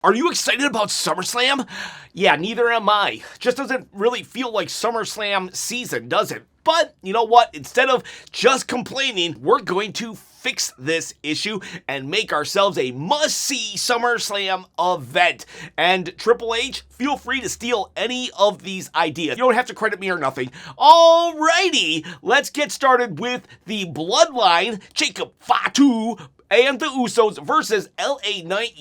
Are you excited about SummerSlam? Yeah, neither am I. Just doesn't really feel like SummerSlam season, does it? But you know what? Instead of just complaining, we're going to fix this issue and make ourselves a must-see SummerSlam event. And Triple H, feel free to steal any of these ideas. You don't have to credit me or nothing. Alrighty, let's get started with the Bloodline, Jacob Fatu, and the Usos versus LA Knight,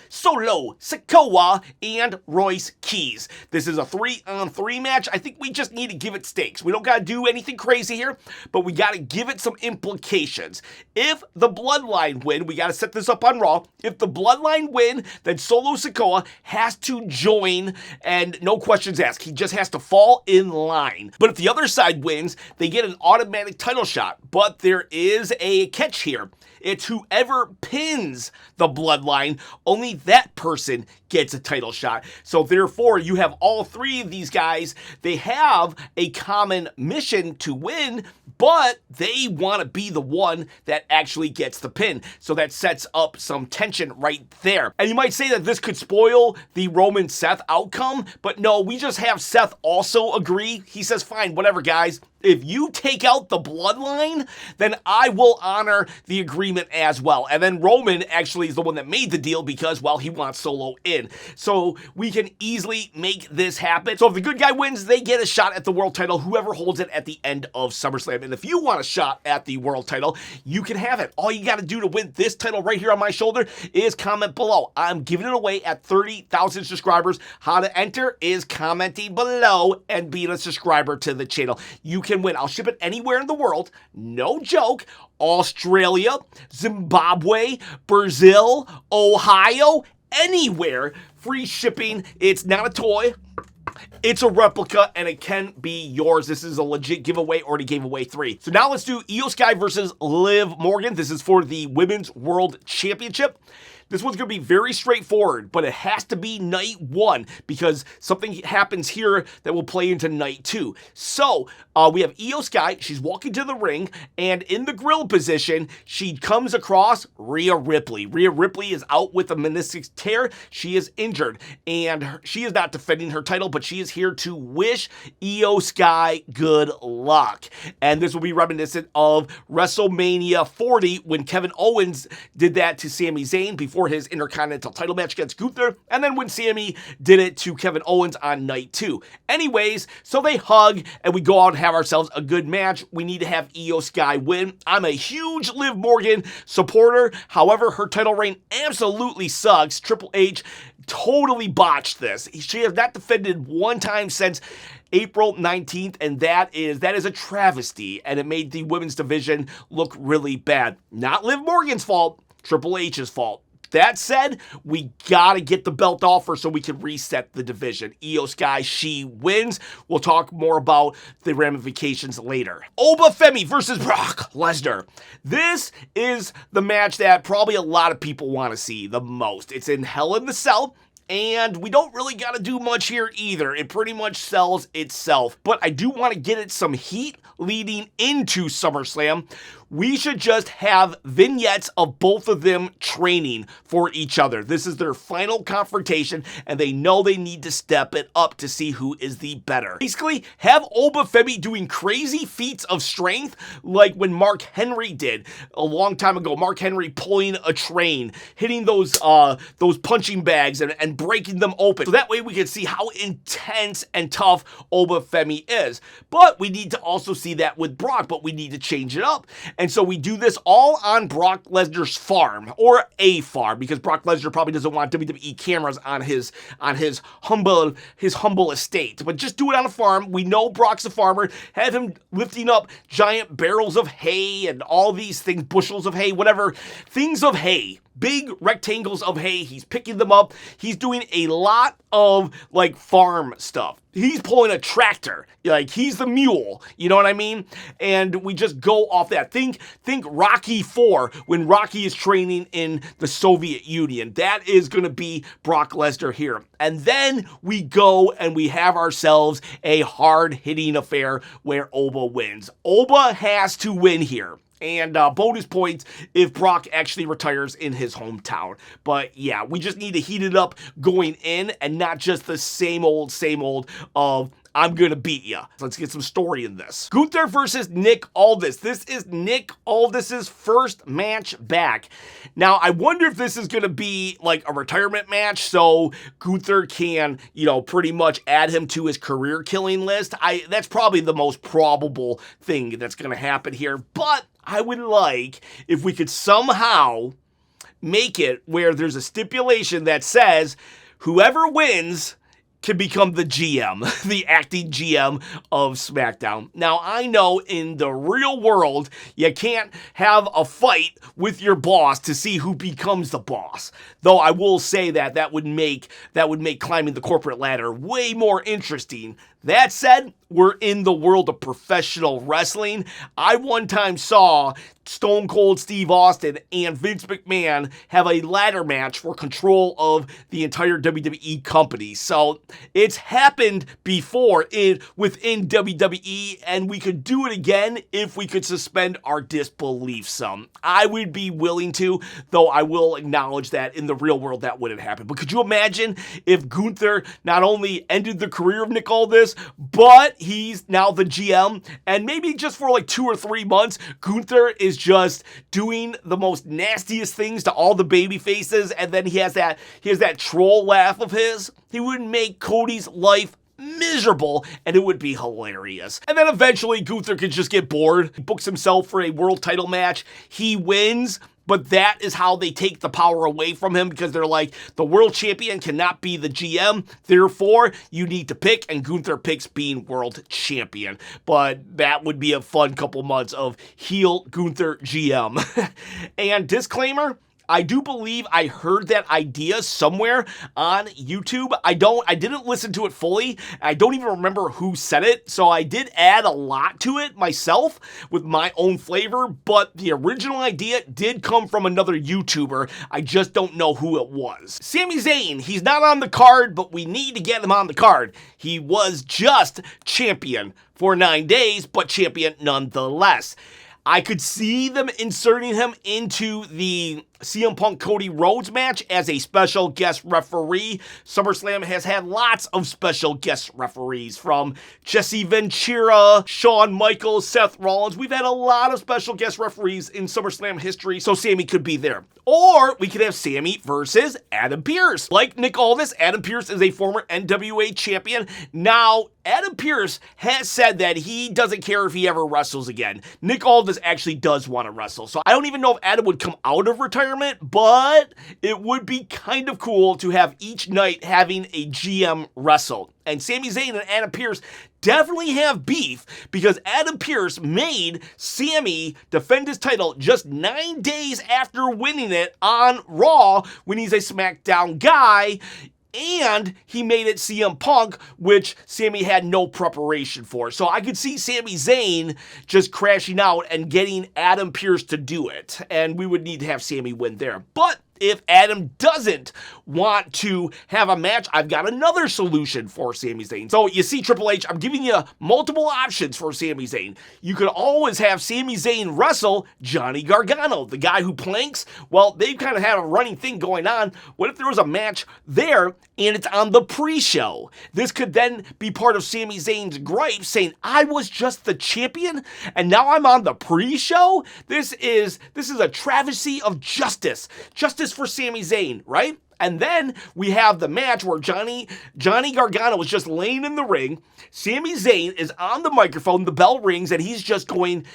Solo, Sikoa, and Royce Keys. This is a 3-on-3 match. I think we just need to give it stakes. We don't got to do anything crazy here, but we got to give it some implications. If the Bloodline win, we got to set this up on Raw. If the Bloodline win, then Solo Sikoa has to join, and no questions asked. He just has to fall in line. But if the other side wins, they get an automatic title shot. But there is a catch here. It's whoever pins the Bloodline, only that person gets a title shot. So therefore, you have all three of these guys. They have a common mission to win, but they want to be the one that actually gets the pin. So that sets up some tension right there. And you might say that this could spoil the Roman-Seth outcome, but no, we just have Seth also agree. He says, fine, whatever, guys. If you take out the Bloodline, then I will honor the agreement as well. And then Roman actually is the one that made the deal because, well, he wants Solo in. So we can easily make this happen. So if the good guy wins, they get a shot at the world title, whoever holds it at the end of SummerSlam. And if you want a shot at the world title, you can have it. All you got to do to win this title right here on my shoulder is comment below. I'm giving it away at 30,000 subscribers. How to enter is commenting below and being a subscriber to the channel. You can win. I'll ship it anywhere in the world. No joke. Australia, Zimbabwe, Brazil, Ohio, anywhere. Free shipping. It's not a toy. It's a replica, and it can be yours. This is a legit giveaway. Already gave away 3. So now let's do Io Sky versus Liv Morgan. This is for the Women's World Championship. This one's going to be very straightforward, but it has to be night 1 because something happens here that will play into night 2. So we have Io Sky. She's walking to the ring, and in the grill position, she comes across Rhea Ripley. Rhea Ripley is out with a meniscus tear. She is injured, and she is not defending her title, but she is here to wish Io Sky good luck. And this will be reminiscent of WrestleMania 40 when Kevin Owens did that to Sami Zayn before his Intercontinental title match against Gunther, and then when Sami did it to Kevin Owens on night 2. Anyways, so they hug, and we go out and have ourselves a good match. We need to have Io Sky win. I'm a huge Liv Morgan supporter. However, her title reign absolutely sucks. Triple H totally botched this. She has not defended one time since April 19th, and that is a travesty, and it made the women's division look really bad. Not Liv Morgan's fault, Triple H's fault. That said, we gotta get the belt off her so we can reset the division. Io Sky, she wins. We'll talk more about the ramifications later. Oba Femi versus Brock Lesnar. This is the match that probably a lot of people want to see the most. It's in Hell in the Cell, and we don't really got to do much here either. It pretty much sells itself. But I do want to get it some heat leading into SummerSlam. We should just have vignettes of both of them training for each other. This is their final confrontation, and they know they need to step it up to see who is the better. Basically, have Oba Femi doing crazy feats of strength like when Mark Henry did a long time ago. Mark Henry pulling a train, hitting those punching bags and breaking them open. So that way we can see how intense and tough Oba Femi is. But we need to also see that with Brock, but we need to change it up. And so we do this all on Brock Lesnar's farm, or a farm, because Brock Lesnar probably doesn't want WWE cameras on his humble estate. But just do it on a farm. We know Brock's a farmer. Have him lifting up giant barrels of hay and all these things, bushels of hay, whatever, things of hay. Big rectangles of hay. He's picking them up. He's doing a lot of like farm stuff. He's pulling a tractor. Like he's the mule. You know what I mean? And we just go off that. Think Rocky IV when Rocky is training in the Soviet Union. That is going to be Brock Lesnar here. And then we go and we have ourselves a hard-hitting affair where Oba wins. Oba has to win here. and bonus points if Brock actually retires in his hometown. But yeah, we just need to heat it up going in and not just the same old of I'm gonna beat ya. Let's get some story in this. Gunther versus Nick Aldis. This is Nick Aldis's first match back. Now, I wonder if this is gonna be like a retirement match so Gunther can, pretty much add him to his career killing list. That's probably the most probable thing that's gonna happen here. But I would like if we could somehow make it where there's a stipulation that says whoever wins can become the GM, the acting GM of SmackDown. Now, I know in the real world, you can't have a fight with your boss to see who becomes the boss. Though I will say that would make climbing the corporate ladder way more interesting. That said, we're in the world of professional wrestling. I one time saw Stone Cold Steve Austin and Vince McMahon have a ladder match for control of the entire WWE company. So it's happened before within WWE, and we could do it again if we could suspend our disbelief some. I would be willing to, though I will acknowledge that in the real world that wouldn't happen. But could you imagine if Gunther not only ended the career of Nick Aldis, but he's now the GM, and maybe just for like 2 or 3 months, Gunther is just doing the most nastiest things to all the baby faces, and then he has that troll laugh of his. He would make Cody's life miserable, and it would be hilarious. And then eventually Gunther could just get bored. He books himself for a world title match. He wins. But that is how they take the power away from him, because they're like, the world champion cannot be the GM. Therefore, you need to pick, and Gunther picks being world champion. But that would be a fun couple months of heel Gunther GM. And disclaimer, I do believe I heard that idea somewhere on YouTube. I didn't listen to it fully. I don't even remember who said it, so I did add a lot to it myself with my own flavor, but the original idea did come from another YouTuber. I just don't know who it was. Sami Zayn, he's not on the card, but we need to get him on the card. He was just champion for 9 days, but champion nonetheless. I could see them inserting him into the CM Punk Cody Rhodes match as a special guest referee. SummerSlam has had lots of special guest referees, from Jesse Ventura, Shawn Michaels, Seth Rollins. We've had a lot of special guest referees in SummerSlam history, so Sami could be there. Or we could have Sami versus Adam Pearce. Like Nick Aldis, Adam Pearce is a former NWA champion. Now, Adam Pearce has said that he doesn't care if he ever wrestles again. Nick Aldis actually does want to wrestle. So I don't even know if Adam would come out of retirement, but it would be kind of cool to have each night having a GM wrestle. And Sami Zayn and Adam Pearce definitely have beef, because Adam Pearce made Sami defend his title just 9 days after winning it on Raw when he's a SmackDown guy. And he made it CM Punk, which Sami had no preparation for. So I could see Sami Zayn just crashing out and getting Adam Pearce to do it. And we would need to have Sami win there. But if Adam doesn't want to have a match, I've got another solution for Sami Zayn. So you see, Triple H, I'm giving you multiple options for Sami Zayn. You could always have Sami Zayn wrestle Johnny Gargano, the guy who planks. Well, they've kind of had a running thing going on. What if there was a match there and it's on the pre-show? This could then be part of Sami Zayn's gripe, saying, I was just the champion and now I'm on the pre-show? This is a travesty of justice. Justice for Sami Zayn, right? And then we have the match where Johnny Gargano was just laying in the ring. Sami Zayn is on the microphone, the bell rings, and he's just going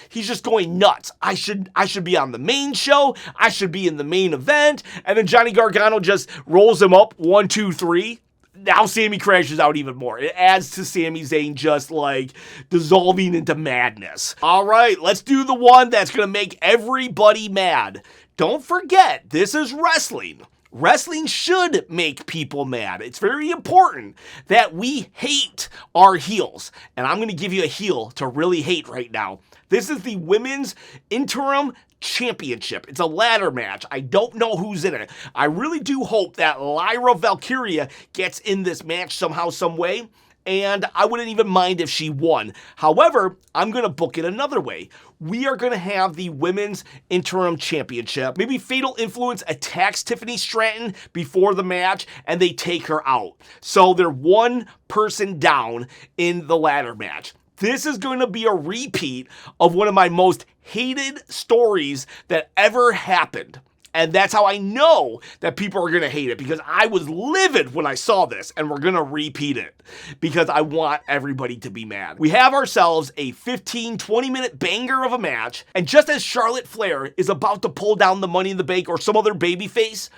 nuts. I should be on the main show. I should be in the main event. And then Johnny Gargano just rolls him up 1, 2, 3. Now Sami crashes out even more. It adds to Sami Zayn just like dissolving into madness. All right, let's do the one that's going to make everybody mad. Don't forget, this is wrestling. Wrestling should make people mad. It's very important that we hate our heels. And I'm going to give you a heel to really hate right now. This is the Women's Interim Championship. It's a ladder match. I don't know who's in it. I really do hope that Lyra Valkyria gets in this match somehow, some way. and I wouldn't even mind if she won. However, I'm going to book it another way. We are going to have the Women's Interim Championship. Maybe Fatal Influence attacks Tiffany Stratton before the match, and they take her out. So they're one person down in the ladder match. This is going to be a repeat of one of my most hated stories that ever happened. And that's how I know that people are going to hate it, because I was livid when I saw this, and we're going to repeat it because I want everybody to be mad. We have ourselves a 15-20 minute banger of a match, and just as Charlotte Flair is about to pull down the Money in the Bank or some other babyface,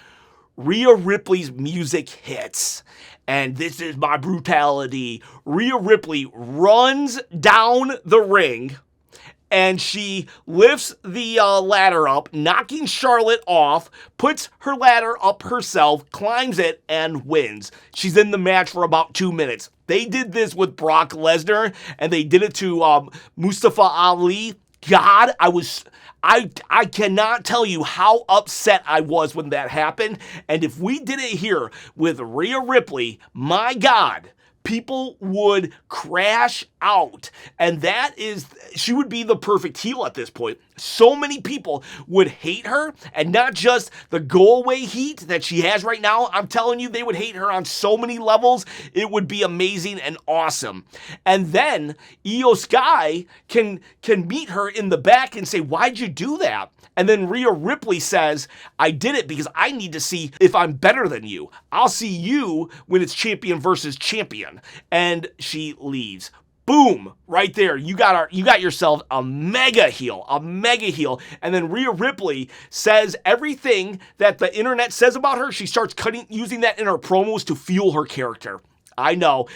Rhea Ripley's music hits. And this is my brutality. Rhea Ripley runs down the ring, and she lifts the ladder up, knocking Charlotte off, puts her ladder up herself, climbs it, and wins. She's in the match for about 2 minutes. They did this with Brock Lesnar, and they did it to Mustafa Ali. God, I cannot tell you how upset I was when that happened. And if we did it here with Rhea Ripley, my God, people would crash out. And she would be the perfect heel at this point. So many people would hate her, and not just the go-away heat that she has right now. I'm telling you, they would hate her on so many levels. It would be amazing and awesome. And then Io Sky can meet her in the back and say, "Why'd you do that?" And then Rhea Ripley says, "I did it because I need to see if I'm better than you. I'll see you when it's champion versus champion." And she leaves. Boom, right there. You got yourself a mega heel. And then Rhea Ripley says everything that the internet says about her. She starts using that in her promos to fuel her character. I know.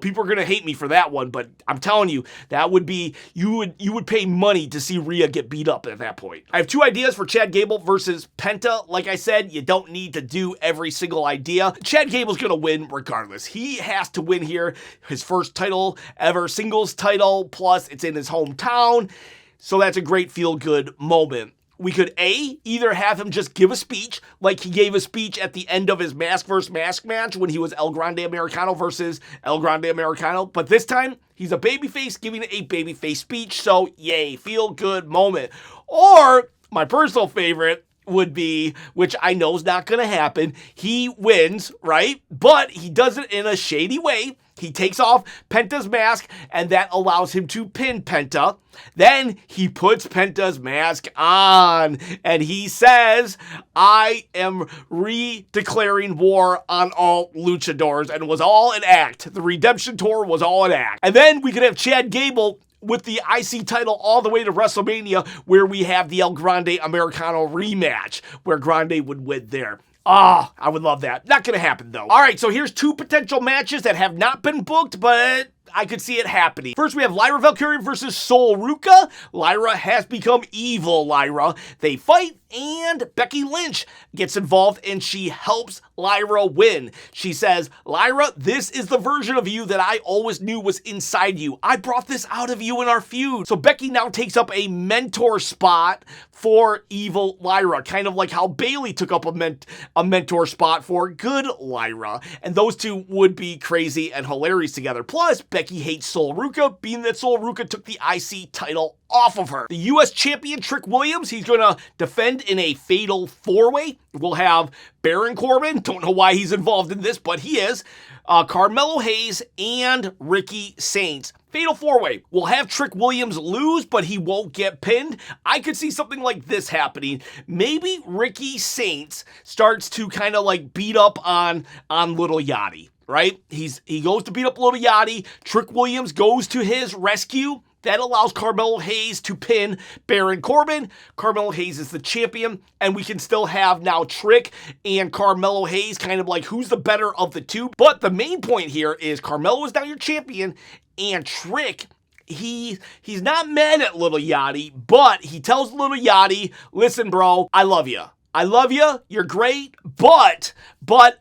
People are going to hate me for that one, but I'm telling you, that would be, you would pay money to see Rhea get beat up at that point. I have 2 ideas for Chad Gable versus Penta. Like I said, you don't need to do every single idea. Chad Gable's going to win regardless. He has to win here. His first title ever, singles title, plus it's in his hometown. So that's a great feel-good moment. We could either have him just give a speech, like he gave a speech at the end of his mask versus mask match when he was El Grande Americano versus El Grande Americano, but this time he's a babyface giving a babyface speech, so yay, feel good moment. Or my personal favorite would be, which I know is not going to happen, he wins, right? But he does it in a shady way. He takes off Penta's mask, and that allows him to pin Penta. Then he puts Penta's mask on, and he says, "I am re-declaring war on all luchadors," and it was all an act. The Redemption Tour was all an act. And then we could have Chad Gable with the IC title all the way to WrestleMania, where we have the El Grande Americano rematch, where Grande would win there. Ah, I would love that. Not gonna happen, though. All right, so here's 2 potential matches that have not been booked, but I could see it happening. First, we have Lyra Valkyria versus Sol Ruca. Lyra has become evil Lyra. They fight, and Becky Lynch gets involved, and she helps Lyra win. She says, "Lyra, this is the version of you that I always knew was inside you. I brought this out of you in our feud." So Becky now takes up a mentor spot for evil Lyra, kind of like how Bayley took up a mentor spot for good Lyra. And those two would be crazy and hilarious together. Plus, Becky hates Sol Ruca, being that Sol Ruca took the IC title off of her. The U.S. champion, Trick Williams, he's going to defend in a fatal 4-way. We'll have Baron Corbin, don't know why he's involved in this, but he is, Carmelo Hayes, and Ricky Saints. Fatal 4-way. We'll have Trick Williams lose, but he won't get pinned. I could see something like this happening. Maybe Ricky Saints starts to kind of like beat up on Little Yachty, right? He goes to beat up Little Yachty. Trick Williams goes to his rescue. That allows Carmelo Hayes to pin Baron Corbin. Carmelo Hayes is the champion, and we can still have now Trick and Carmelo Hayes kind of like who's the better of the two. But the main point here is Carmelo is now your champion, and Trick, he's not mad at Little Yachty, but he tells Little Yachty, "Listen, bro, I love you. I love you. You're great. But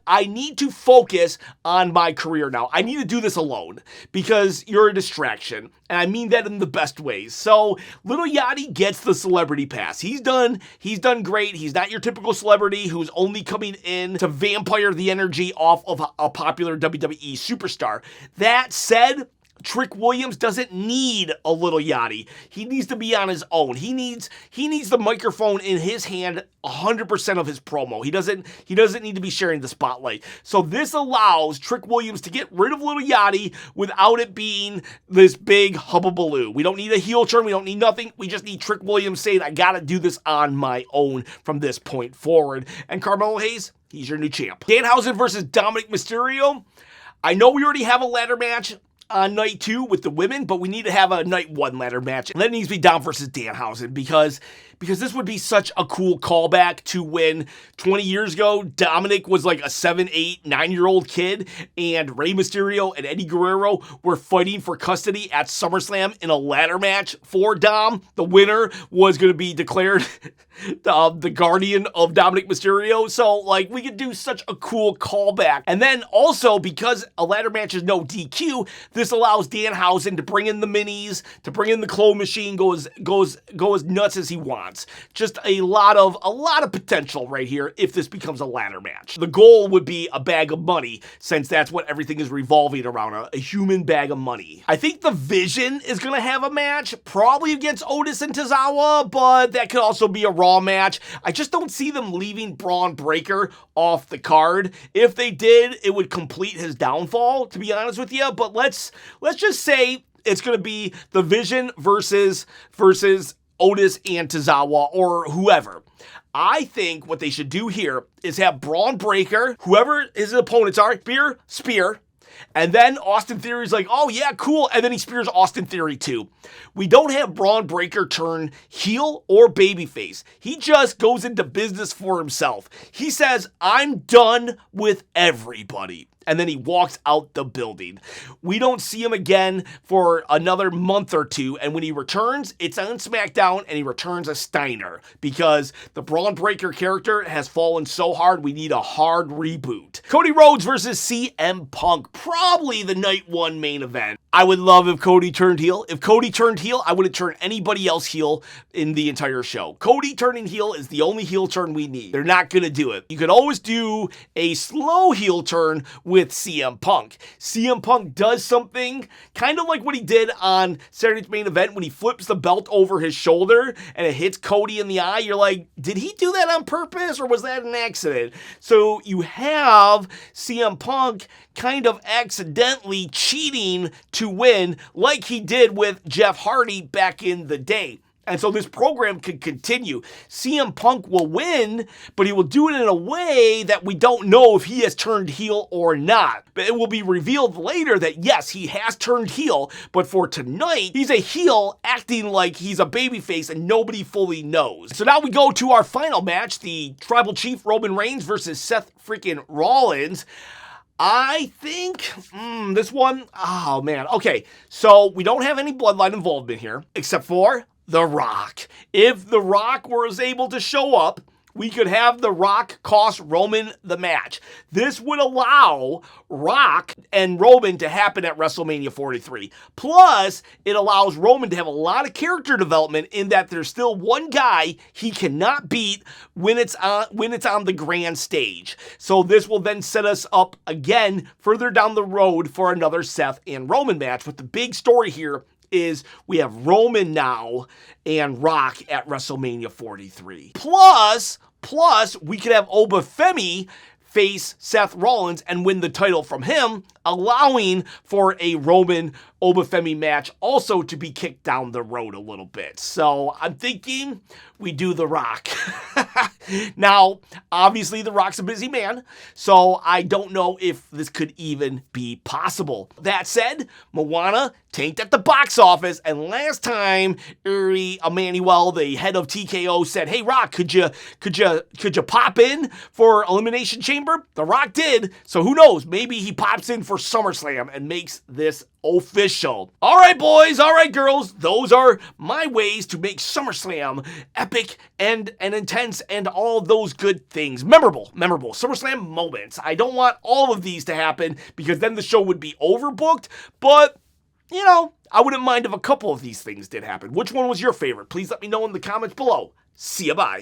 I need to focus on my career now. I need to do this alone because you're a distraction. And I mean that in the best ways. So Little Yachty gets the celebrity pass. He's done great. He's not your typical celebrity who's only coming in to vampire the energy off of a popular WWE superstar. That said, Trick Williams doesn't need a Little Yachty. He needs to be on his own. He needs the microphone in his hand 100% of his promo. He doesn't need to be sharing the spotlight. So this allows Trick Williams to get rid of Little Yachty without it being this big hubbubaloo. We don't need a heel turn. We don't need nothing. We just need Trick Williams saying, I gotta do this on my own from this point forward. And Carmelo Hayes, he's your new champ. Danhausen versus Dominic Mysterio. I know we already have a ladder match on night 2 with the women, but we need to have a night 1 ladder match. And that needs to be Dom versus Danhausen because this would be such a cool callback to when 20 years ago, Dominic was like a 7, 8, 9-year-old kid, and Rey Mysterio and Eddie Guerrero were fighting for custody at SummerSlam in a ladder match for Dom. The winner was going to be declared the guardian of Dominic Mysterio. So, like, we could do such a cool callback. And then also, because a ladder match is no DQ, this allows Danhausen to bring in the minis, to bring in the claw machine, go as nuts as he wants. Just a lot of potential right here if this becomes a ladder match. The goal would be a bag of money, since that's what everything is revolving around, a human bag of money. I think the Vision is going to have a match, probably against Otis and Tozawa, but that could also be a Raw match. I just don't see them leaving Braun Breaker off the card. If they did, it would complete his downfall, to be honest with you, but let's just say it's going to be the Vision versus Otis and Tozawa or whoever. I think what they should do here is have Braun Breaker, whoever his opponents are, spear, and then Austin Theory's like, oh yeah, cool, and then he spears Austin Theory too. We don't have Braun Breaker turn heel or babyface. He just goes into business for himself. He says, I'm done with everybody. And then he walks out the building. We don't see him again for another month or 2, and when he returns, it's on SmackDown, and he returns as Steiner, because the Braun Breaker character has fallen so hard, we need a hard reboot. Cody Rhodes versus CM Punk, probably the night 1 main event. I would love if Cody turned heel. If Cody turned heel, I wouldn't turn anybody else heel in the entire show. Cody turning heel is the only heel turn we need. They're not going to do it. You could always do a slow heel turn with CM Punk. CM Punk does something kind of like what he did on Saturday's main event when he flips the belt over his shoulder and it hits Cody in the eye. You're like, did he do that on purpose or was that an accident? So you have CM Punk kind of accidentally cheating to win like he did with Jeff Hardy back in the day. And so this program could continue. CM Punk will win, but he will do it in a way that we don't know if he has turned heel or not. But it will be revealed later that yes, he has turned heel, but for tonight, he's a heel acting like he's a babyface and nobody fully knows. So now we go to our final match, the Tribal Chief Roman Reigns versus Seth freaking Rollins. I think this one, oh man. Okay, so we don't have any bloodline involvement here, except for The Rock. If The Rock was able to show up, we could have The Rock cost Roman the match. This would allow Rock and Roman to happen at WrestleMania 43. Plus, it allows Roman to have a lot of character development in that there's still one guy he cannot beat when it's on the grand stage. So this will then set us up again further down the road for another Seth and Roman match. But the big story here is we have Roman now and Rock at WrestleMania 43. Plus, we could have Obafemi face Seth Rollins and win the title from him, allowing for a Roman Obafemi match also to be kicked down the road a little bit. So I'm thinking we do The Rock. Now, obviously The Rock's a busy man, so I don't know if this could even be possible. That said, Moana tanked at the box office, and last time Uri Emanuel, the head of TKO, said, "Hey Rock, could you pop in for Elimination Chamber?" remember? The Rock did, so who knows? Maybe he pops in for SummerSlam and makes this official. All right, boys, all right, girls, those are my ways to make SummerSlam epic and intense and all those good things. Memorable SummerSlam moments. I don't want all of these to happen because then the show would be overbooked, but you know, I wouldn't mind if a couple of these things did happen. Which one was your favorite? Please let me know in the comments below. See ya, bye.